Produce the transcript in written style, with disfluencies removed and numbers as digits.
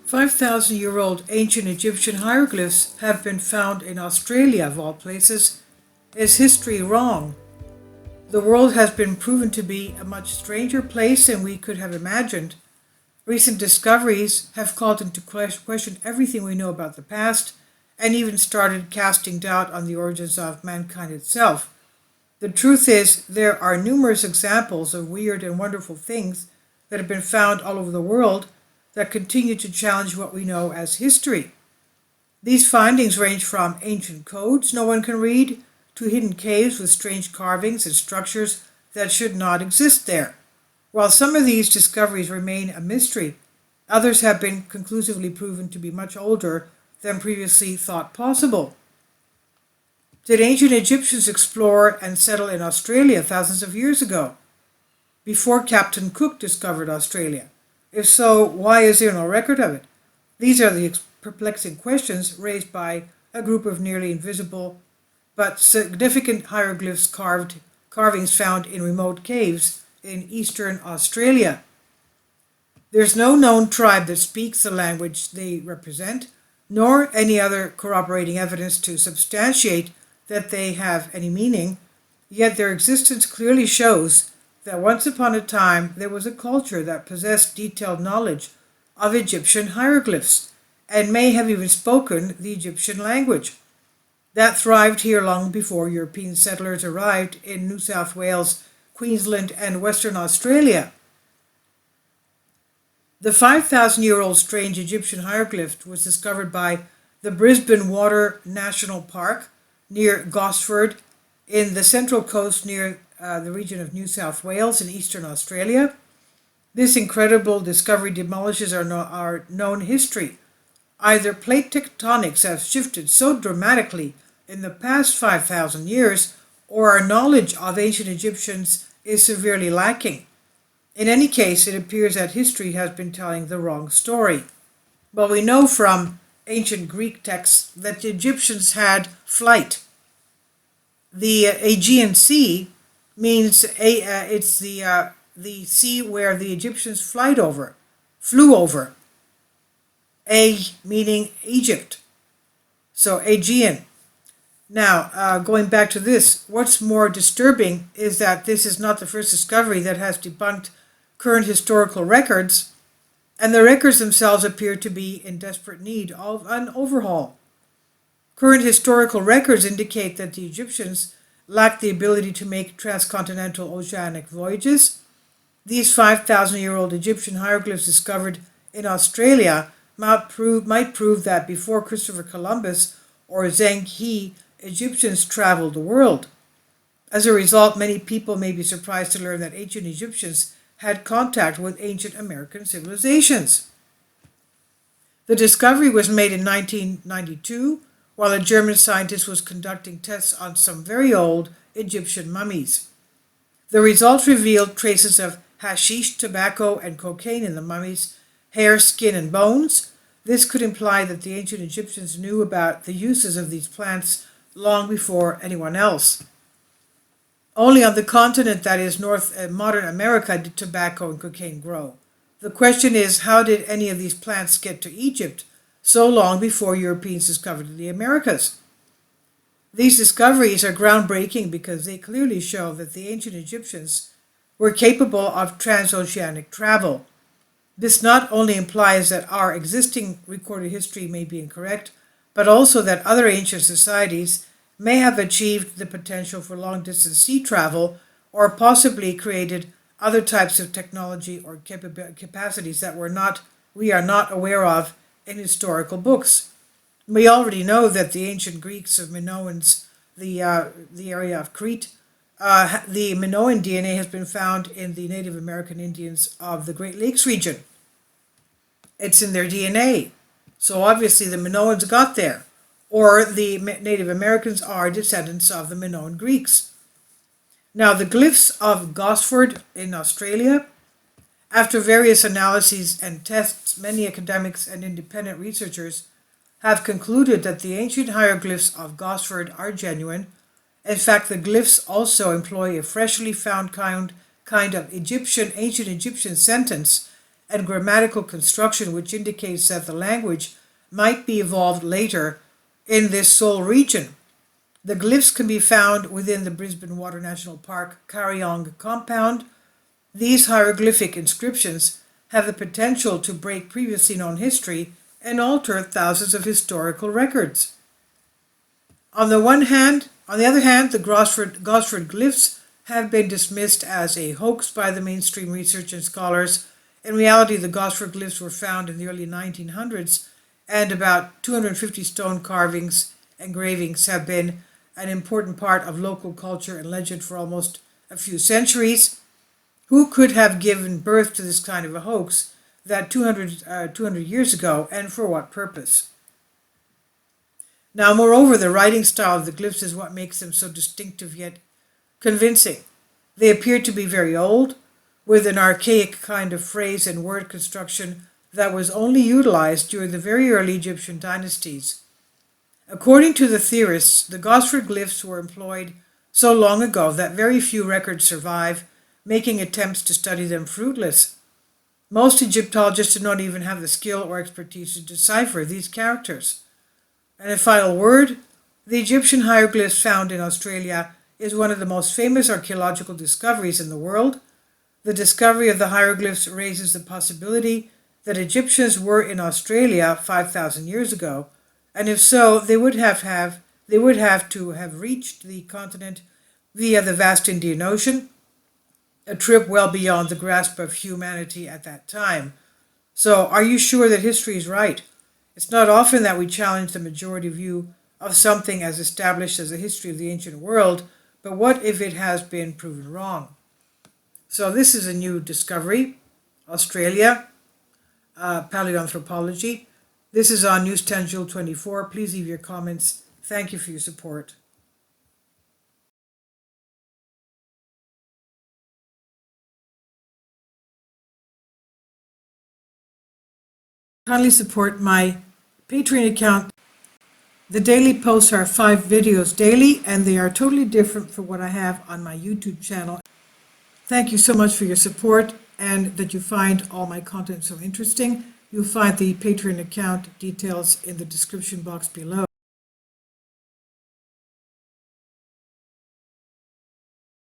5,000-year-old ancient Egyptian hieroglyphs have been found in Australia, of all places. Is history wrong? The world has been proven to be a much stranger place than we could have imagined. Recent discoveries have called into question everything we know about the past and even started casting doubt on the origins of mankind itself. The truth is, there are numerous examples of weird and wonderful things that have been found all over the world that continue to challenge what we know as history. These findings range from ancient codes no one can read to hidden caves with strange carvings and structures that should not exist there. While some of these discoveries remain a mystery, others have been conclusively proven to be much older than previously thought possible. Did ancient Egyptians explore and settle in Australia thousands of years ago, before Captain Cook discovered Australia? If so, why is there no record of it? These are the perplexing questions raised by a group of nearly invisible but significant hieroglyphs carvings found in remote caves in eastern Australia. There's no known tribe that speaks the language they represent, nor any other corroborating evidence to substantiate that they have any meaning, yet their existence clearly shows that once upon a time there was a culture that possessed detailed knowledge of Egyptian hieroglyphs and may have even spoken the Egyptian language. That thrived here long before European settlers arrived in New South Wales, Queensland, and Western Australia. The 5,000-year-old strange Egyptian hieroglyph was discovered by the Brisbane Water National Park near Gosford in the Central Coast near the region of New South Wales in eastern Australia. This incredible discovery demolishes our known history. Either plate tectonics have shifted so dramatically in the past 5,000 years, or our knowledge of ancient Egyptians is severely lacking. In any case, it appears that history has been telling the wrong story. But we know from ancient Greek texts that the Egyptians had flight. The Aegean Sea means it's the sea where the Egyptians flew over. Meaning Egypt. So Aegean. Now, going back to this, what's more disturbing is that this is not the first discovery that has debunked current historical records, and the records themselves appear to be in desperate need of an overhaul. Current historical records indicate that the Egyptians lacked the ability to make transcontinental oceanic voyages. These 5,000-year-old Egyptian hieroglyphs discovered in Australia might prove that before Christopher Columbus or Zheng He, Egyptians traveled the world. As a result, many people may be surprised to learn that ancient Egyptians had contact with ancient American civilizations. The discovery was made in 1992 while a German scientist was conducting tests on some very old Egyptian mummies. The results revealed traces of hashish, tobacco, and cocaine in the mummies' hair, skin, and bones. This could imply that the ancient Egyptians knew about the uses of these plants long before anyone else. Only on the continent that is modern America did tobacco and cocaine grow. The question is, how did any of these plants get to Egypt so long before Europeans discovered the Americas? These discoveries are groundbreaking because they clearly show that the ancient Egyptians were capable of transoceanic travel. This not only implies that our existing recorded history may be incorrect, but also that other ancient societies may have achieved the potential for long-distance sea travel or possibly created other types of technology or capacities that we are not aware of in historical books. We already know that the ancient Greeks of Minoans, the area of Crete, the Minoan DNA has been found in the Native American Indians of the Great Lakes region. It's in their DNA. So obviously the Minoans got there. Or the Native Americans are descendants of the Minoan Greeks. Now, the glyphs of Gosford in Australia, after various analyses and tests, many academics and independent researchers have concluded that the ancient hieroglyphs of Gosford are genuine. In fact, the glyphs also employ a freshly found kind of ancient Egyptian sentence and grammatical construction, which indicates that the language might be evolved later in this sole region. The glyphs can be found within the Brisbane Water National Park Kariong compound. These hieroglyphic inscriptions have the potential to break previously known history and alter thousands of historical records. On the other hand, the Gosford glyphs have been dismissed as a hoax by the mainstream research and scholars. In reality, the Gosford glyphs were found in the early 1900s, and about 250 stone carvings and engravings have been an important part of local culture and legend for almost a few centuries. Who could have given birth to this kind of a hoax that 200 years ago, and for what purpose? Now, moreover, the writing style of the glyphs is what makes them so distinctive yet convincing. They appear to be very old, with an archaic kind of phrase and word construction that was only utilized during the very early Egyptian dynasties. According to the theorists, the Gosford glyphs were employed so long ago that very few records survive, making attempts to study them fruitless. Most Egyptologists do not even have the skill or expertise to decipher these characters. And a final word, the Egyptian hieroglyphs found in Australia is one of the most famous archaeological discoveries in the world. The discovery of the hieroglyphs raises the possibility that Egyptians were in Australia 5,000 years ago, and if so, they would have to have reached the continent via the vast Indian Ocean, a trip well beyond the grasp of humanity at that time. So, are you sure that history is right? It's not often that we challenge the majority view of something as established as the history of the ancient world, but what if it has been proven wrong? So this is a new discovery, Australia, paleoanthropology. This is on News 10 Jewel 24. Please leave your comments. Thank you for your support. Kindly support my Patreon account. The daily posts are 5 videos daily, and they are totally different from what I have on my YouTube channel. Thank you so much for your support and that you find all my content so interesting. You'll find the Patreon account details in the description box below.